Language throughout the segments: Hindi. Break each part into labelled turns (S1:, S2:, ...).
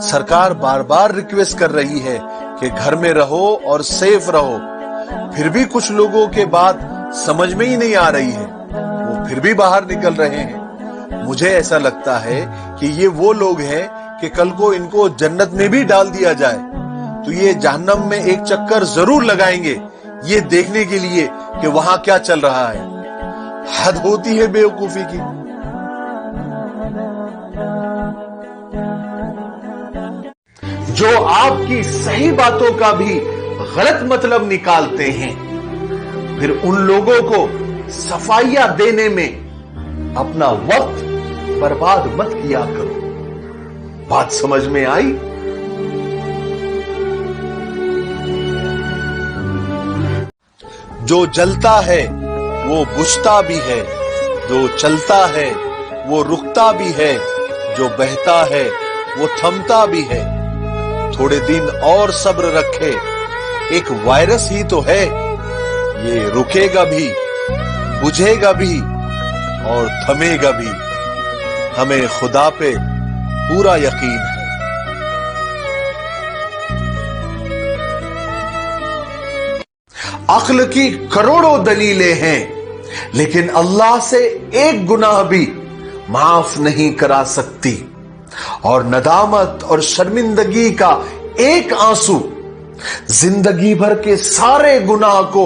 S1: सरकार बार बार रिक्वेस्ट कर रही है कि घर में रहो और सेफ रहो, फिर भी कुछ लोगों के बात समझ में ही नहीं आ रही है, वो फिर भी बाहर निकल रहे हैं। मुझे ऐसा लगता है कि ये वो लोग हैं कि कल को इनको जन्नत में भी डाल दिया जाए तो ये जहन्नम में एक चक्कर जरूर लगाएंगे, ये देखने के लिए कि वहां क्या चल रहा है। हद होती है बेवकूफी की। जो आपकी सही बातों का भी गलत मतलब निकालते हैं, फिर उन लोगों को सफाइयां देने में अपना वक्त बर्बाद मत किया करो। बात समझ में आई? जो जलता है वो बुझता भी है, जो चलता है वो रुकता भी है, जो बहता है वो थमता भी है। थोड़े दिन और सब्र रखे, एक वायरस ही तो है, ये रुकेगा भी, बुझेगा भी और थमेगा भी। हमें खुदा पे पूरा यकीन है। अक्ल की करोड़ों दलीलें हैं, लेकिन अल्लाह से एक गुनाह भी माफ नहीं करा सकती, और नदामत और शर्मिंदगी का एक आंसू जिंदगी भर के सारे गुनाह को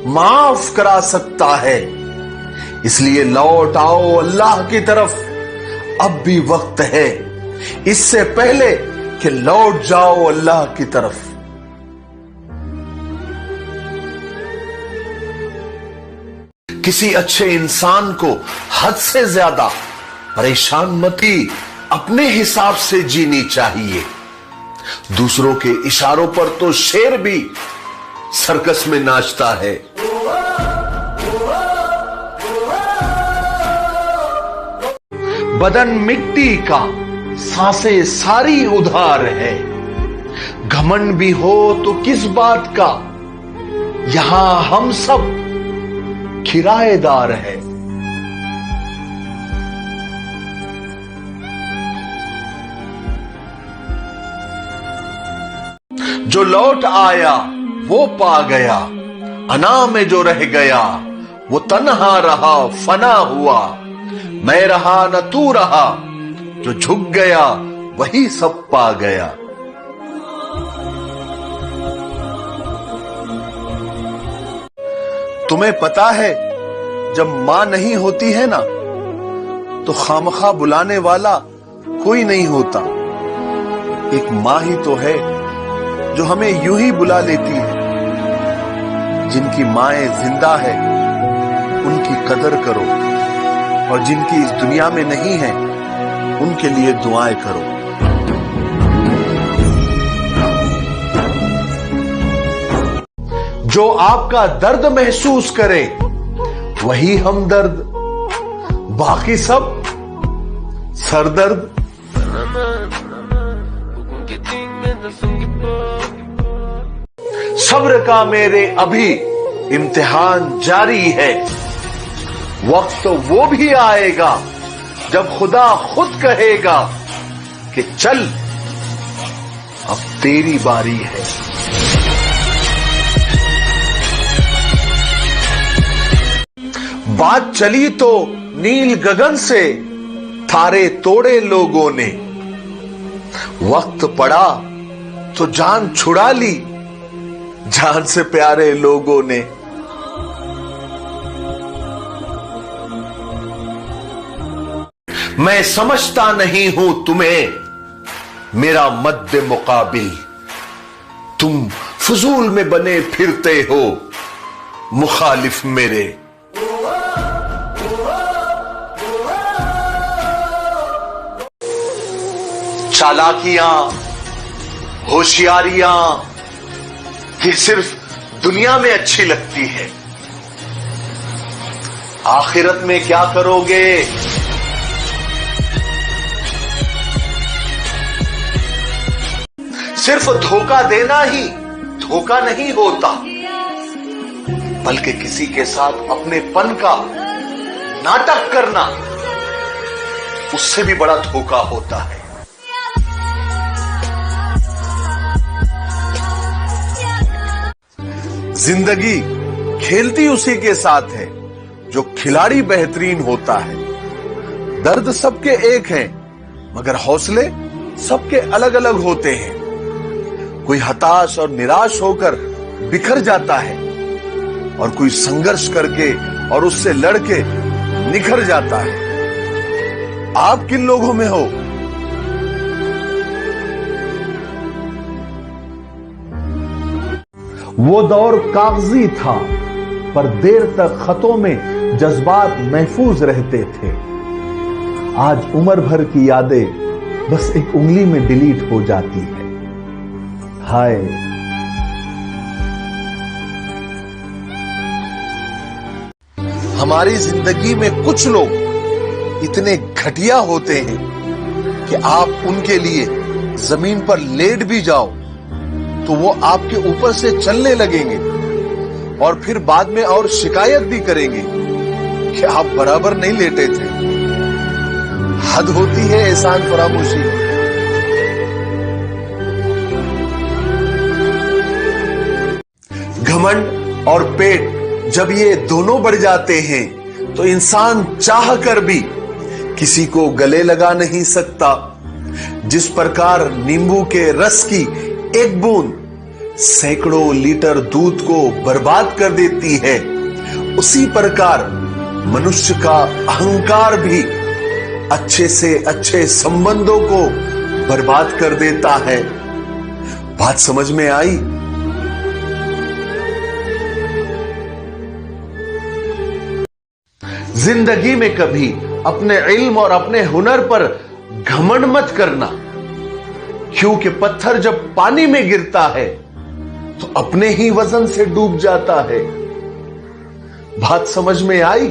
S1: माफ करा सकता है। इसलिए लौट आओ अल्लाह की तरफ, अब भी वक्त है, इससे पहले कि लौट जाओ अल्लाह की तरफ। किसी अच्छे इंसान को हद से ज्यादा परेशान मत ही अपने हिसाब से जीनी चाहिए। दूसरों के इशारों पर तो शेर भी सर्कस में नाचता है। बदन मिट्टी का, सांसें सारी उधार है। घमंड भी हो तो किस बात का, यहां हम सब किराएदार है। जो लौट आया वो पा गया, अना में जो रह गया वो तन्हा रहा, फना हुआ। मैं रहा न तू रहा, जो झुक गया वही सब पा गया। तुम्हें पता है, जब मां नहीं होती है ना, तो खामखा बुलाने वाला कोई नहीं होता। एक मां ही तो है जो हमें यूं ही बुला लेती है। जिनकी माएं जिंदा है उनकी कदर करो, और जिनकी इस दुनिया में नहीं है उनके लिए दुआएं करो। जो आपका दर्द महसूस करे वही हमदर्द, बाकी सब सरदर्द। सब्र का मेरे अभी इम्तिहान जारी है। वक्त तो वो भी आएगा जब खुदा खुद कहेगा कि चल अब तेरी बारी है। बात चली तो नील गगन से तारे तोड़े लोगों ने, वक्त पड़ा तो जान छुड़ा ली जान से प्यारे लोगों ने। मैं समझता नहीं हूं तुम्हें मेरा मद्दे मुकाबिल, तुम फजूल में बने फिरते हो मुखालिफ मेरे। चालाकियां, होशियारियां ये सिर्फ दुनिया में अच्छी लगती है, आखिरत में क्या करोगे? सिर्फ धोखा देना ही धोखा नहीं होता, बल्कि किसी के साथ अपनेपन का नाटक करना उससे भी बड़ा धोखा होता है। जिंदगी खेलती उसी के साथ है जो खिलाड़ी बेहतरीन होता है। दर्द सबके एक हैं, मगर हौसले सबके अलग अलग होते हैं। कोई हताश और निराश होकर बिखर जाता है और कोई संघर्ष करके और उससे लड़के निखर जाता है। आप किन लोगों में हो? वो दौर कागजी था, पर देर तक खतों में जज्बात महफूज रहते थे। आज उम्र भर की यादें बस एक उंगली में डिलीट हो जाती है। हाय, हमारी जिंदगी में कुछ लोग इतने घटिया होते हैं कि आप उनके लिए जमीन पर लेट भी जाओ तो वो आपके ऊपर से चलने लगेंगे और फिर बाद में और शिकायत भी करेंगे कि आप बराबर नहीं लेटे थे। हद होती है एहसान फरामोशी। घमंड और पेट जब ये दोनों बढ़ जाते हैं तो इंसान चाह कर भी किसी को गले लगा नहीं सकता। जिस प्रकार नींबू के रस की एक बूंद सैकड़ों लीटर दूध को बर्बाद कर देती है, उसी प्रकार मनुष्य का अहंकार भी अच्छे से अच्छे संबंधों को बर्बाद कर देता है। बात समझ में आई? जिंदगी में कभी अपने इल्म और अपने हुनर पर घमंड मत करना, क्योंकि पत्थर जब पानी में गिरता है तो अपने ही वजन से डूब जाता है। बात समझ में आई?